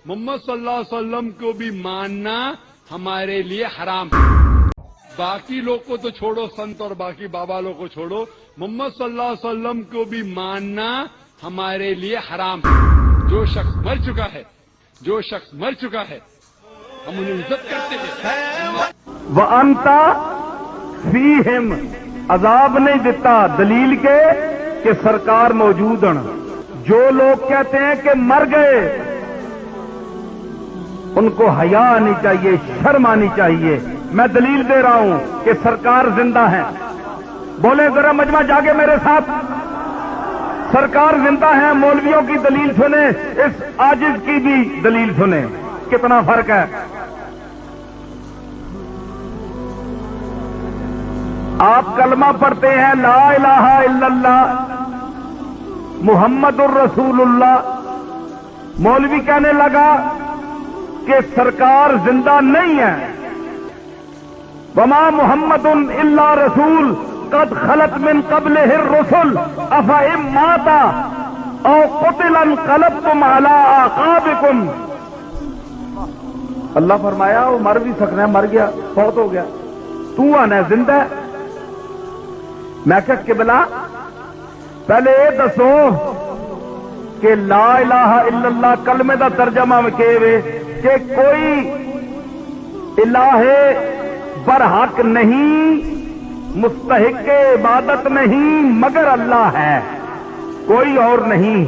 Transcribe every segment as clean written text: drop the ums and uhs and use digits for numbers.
محمد صلی اللہ علیہ وسلم کو بھی ماننا ہمارے لیے حرام ہے. باقی لوگ کو تو چھوڑو، سنت اور باقی بابا لوگ کو چھوڑو، محمد صلی اللہ علیہ وسلم کو بھی ماننا ہمارے لیے حرام ہے. جو شخص مر چکا ہے ہم انہیں عزت کرتے ہیں. وَأَنْتَ فِيهِمْ عذاب نہیں دیتا دلیل کے کہ سرکار موجود ہیں. جو لوگ کہتے ہیں کہ مر گئے ان کو حیا آنی چاہیے، شرم آنی چاہیے. میں دلیل دے رہا ہوں کہ سرکار زندہ ہیں. بولے ذرا مجمع جاگے میرے ساتھ، سرکار زندہ ہیں. مولویوں کی دلیل سنیں، اس عاجز کی بھی دلیل سنیں، کتنا فرق ہے. آپ کلمہ پڑھتے ہیں لا الہ الا اللہ محمد الرسول اللہ، مولوی کہنے لگا کہ سرکار زندہ نہیں ہے. وما محمد الا رسول قد خلت من قبلہ الرسل افئن مات او قتل انقلبتم علی اعقابکم. اللہ فرمایا وہ مر بھی سکنا ہے، مر گیا، فوت ہو گیا، تو آنا ہے زندہ ہے. میں کہ قبلہ پہلے یہ دسو کہ لا الہ الا اللہ کلمے دا ترجمہ کہ کوئی الہ برحق نہیں، مستحق عبادت نہیں مگر اللہ ہے، کوئی اور نہیں.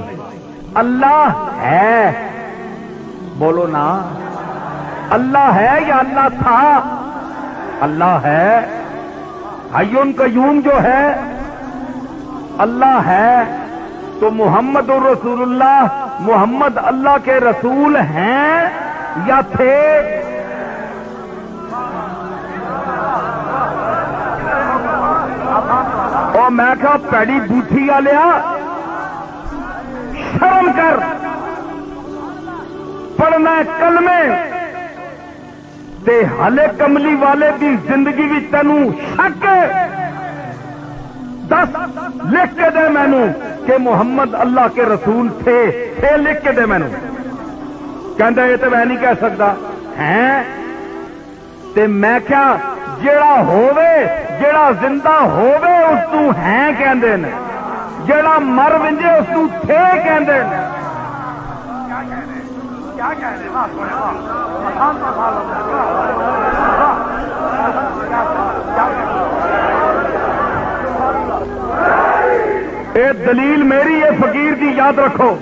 اللہ ہے، بولو نا، اللہ ہے یا اللہ تھا؟ اللہ ہے. حیٌ قیوم جو ہے اللہ ہے. تو محمد الرسول اللہ، محمد اللہ کے رسول ہیں یا تھے؟ اور میں کہا پیڑی بوٹھی آ لیا، شرم کر، پڑھنا کلمے تے ہلے کملی والے دی زندگی بھی تینوں شک. دس لکھ کے دے مینو کہ محمد اللہ کے رسول تھے لکھ کے دے مینو. کہندا یہ تو میں نہیں کہہ سکتا ہیں. تے میں کیا جیڑا ہووے، جیڑا زندہ ہووے اس تو ہیں کہندے نے، جیڑا مر ونجے اس تو تھے کہندے نے. اے دلیل میری ہے فقیر دی، یاد رکھو.